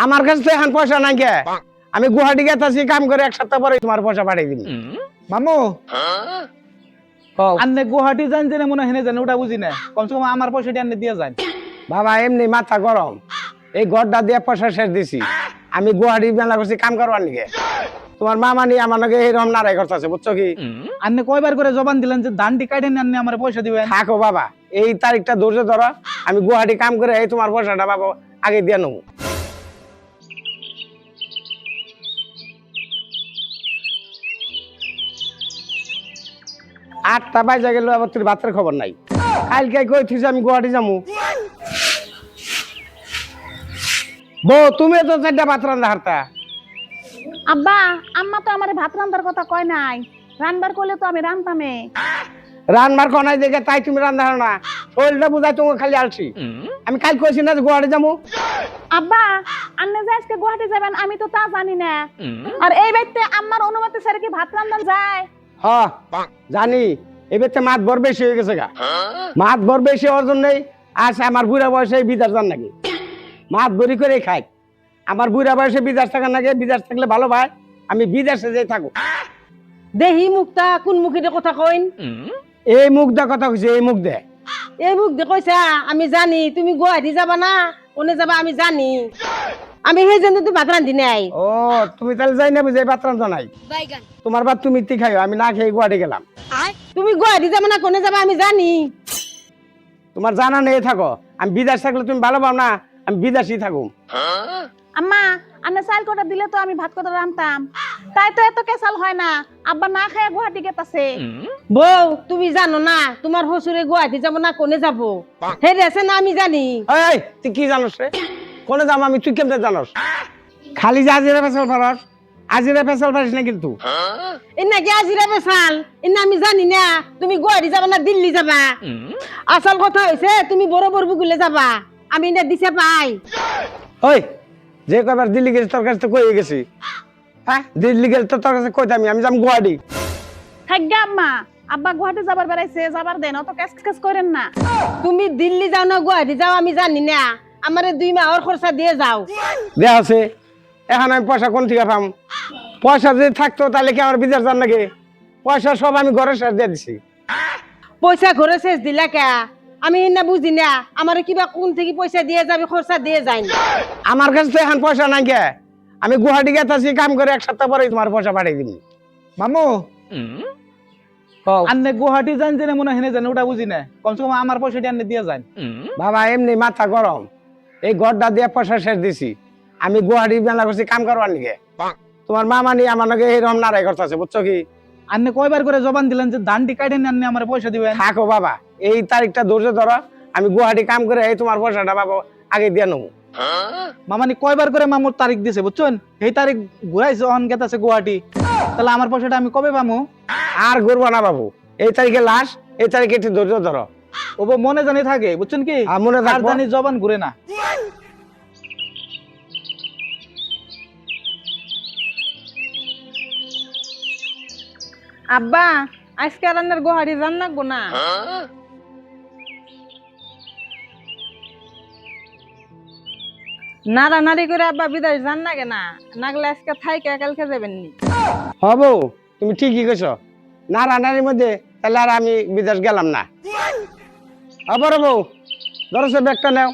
আমার কাছে তো এখন পয়সা নাই কে। আমি গুয়াহাটি গেতাছি কাম করে এক সপ্তাহ পরে তোমার পয়সা পাঠিয়ে দিবি। মামু আন্নে গুয়াহাটি যান জেনে মনে হেনে জানে ওটা বুঝি না, কমসে কম আমার পয়সাটি আন্নে দিয়ে যান। বাবা এমনি মাথা গরম, এই ঘরটা দিয়ে পয়সা শেষ দিছি। আমি গুয়াহাটি মেলা করছি কাম করবার নিকে। তোমার মামা নিয়ে আমার নাকি এইরকম নারাই করতেছে, বুঝছো কি? আন্নে কয়বার করে জবান দিলেন যে ধানটি কাটে আন্নে আমার পয়সা দিবেন। থাকো বাবা, এই তারিখটা ধৈর্য ধরো। আমি গুয়াহাটি কাম করে এই তোমার পয়সাটা বাবা আগে দিয়ে নেবো। আটটা বাজে গেল, আবার তোর ভাতের খবর নাই। কালকে কই থিস আমি গুয়াহাটি যাবো। বউ তুমি তো চারটা ভাত রান্না হারতা। আব্বা আম্মা তো আমারে ভাত রান্নার কথা কয় নাই, রান্নার করলে তো আমি রান্তামে। রান্নার কনাই দেখে তাই তুমি রান্না হারো না, শরীরটা বুঝাই তোমার খালি আলছি। আমি কাল কইছি না যে গুয়াহাটি যাবো। আব্বা আন্নে যে আজকে গুয়াহাটি যাবেন আমি তো তা জানি না। আর এই বাড়িতে আম্মার অনুমতি ছাড়া কি ভাত রান্না যায়? হ জানি, এবার তো মাত বর বেশি হয়ে গেছে গা। মাত বর বেশি হওয়ার জন্যই আজ আমার বুড়া বয়সে বিদেশ যান নাকি। মাত বড়ি করে খাই। আমার বুড়া বয়সে বিদেশ থাকার নাকি, বিদেশ থাকলে ভালো ভাই আমি বিদেশে যাই থাকো। দেহি মুখটা কোন মুখে কথা কইন? এই মুখ দা কথা কইছে, এই মুখ দে। এই মুখ দিয়ে কইছা আমি জানি তুমি গুয়াহাটি যাবা না, কোনে যাবা আমি জানি। আমি সেই জন্য তুই ভাত রান্ধি নাই। ও তুমি তাহলে যাই না বুঝে ভাত রান্ধা নাই। তোমার ভাত তুমি তি খাইও, আমি না খেয়ে গুয়াহাটি গেলাম। তুমি গুয়াহাটি যাবা না কোনে যাবা আমি জানি। তোমার জানা নেই থাকো, আমি বিদেশ থাকলে তুমি ভালো পাও না, আমি বিদেশই থাকুম। আম্মা আন্নে চাল কটা দিলে তো আমি ভাত কটা রান্তাম, তাই তো এত কেসাল হয় না। আব্বা না খায় গুয়াহাটি গেতাছে। বউ তুমি জানো না তোমার শ্বশুরে গুয়াহাটি যাবো না কোনে যাবো, হে রেছে না আমি জানি। এই তুই কি জানোস রে? কোনে যাম আমি, তুই কেমনে জানোস? খালি যে Ajira facial Farage, Ajira facial Faris না কিন্তু। এনা কি আজিরা বেসাল, এনা আমি জানি না তুমি গুয়াহাটি যাবা না দিল্লি যাবা। আসল কথা হইছে তুমি বড় বড় বুকুলে যাবা, আমি না দিছে পাই। ওই যে কবার দিল্লি গেছি তোর কাছে তো কই গেছি। হ্যাঁ দিল্লি গেলে তো তোর কাছে কইতাম আমি যাম গুয়াহাটি। থাকবে আম্মা, আব্বা গুয়াহাটি যাবার বেড়াইছে, যাবার দেন, অত ক্যাস ক্যাস করেন না। তুমি দিল্লি যাও না গুয়াহাটি যাও আমি জানি না, আমারে 2 মাসের খরচা দিয়ে যাও। দেয়া আছে, এখন আমি পয়সা কোন থেকে পাম? পয়সা যদি থাকতো তাহলে কি আমার বিদেশ যান নাকি? পয়সা সব আমি ঘরে শেষ দিয়ে দিছি। পয়সা ঘরে শেষ দিলা কে? আমি না বুঝি না, আমার কিবা কোন থেকে পয়সা দিয়ে যাবে, খরচা দিয়ে যাই না। আমার কাছে তো এখন পয়সা নাই কে। আমি গুয়াহাটি গেতাছি কাম করে এক সপ্তাহ পরে তোমার পয়সা পাঠিয়ে দিবি। মামু কও। আন্নে গুয়াহাটি যান জেনে মনে হেনে জানে ওটা বুঝি না, কমসে কম আমার পয়সাটি আন্নে দিয়ে যান। বাবা এমনি মাথা গরম, এই ঘরটা দিয়ে পয়সা শেষ দিছি। আমি গুয়াহাটি মেলা করছি কাম করবার নিকে। তোমার মামা নিয়ে আমার নাকি এইরকম নারাই করতেছে, বুঝছো কি? আন্নে কয়বার করে জবান দিলেন যে ধানটি কাটে আন্নে আমার পয়সা দিবেন। থাকো বাবা, এই তারিখটা ধৈর্য ধরো। আমি গুয়াহাটি কাম করে এই তোমার পয়সাটা বাবা আগে দিয়ে নেবো। মামানি কয়বার করে মামুর তারিখ দিছে বুঝছেন, এই তারিখ ঘুরাইছে অন গেতাছে গুয়াহাটি, তাহলে আমার পয়সাটা আমি কবে পামু? আর ঘুরবো না বাবু, এই তারিখে লাশ, এই তারিখে একটু ধৈর্য ধরো। ও মনে জানি থাকে বুঝছেন কি, মনে আর থাকবো। জানি জবান ঘুরে না। আব্বা আজকে রান্নার গুয়াহাটি যান নাকবো না? নাড়ানাড়ি করে আব্বা বিদেশ যান না কেনা, নাগলে আজকে থাইকে কালকে যাবেন নি। হবো, তুমি ঠিকই কইছো। না রান্নার মধ্যে তাহলে আর আমি বিদেশ গেলাম না। আবার বউ ধরো সে ব্যাগটা নাও।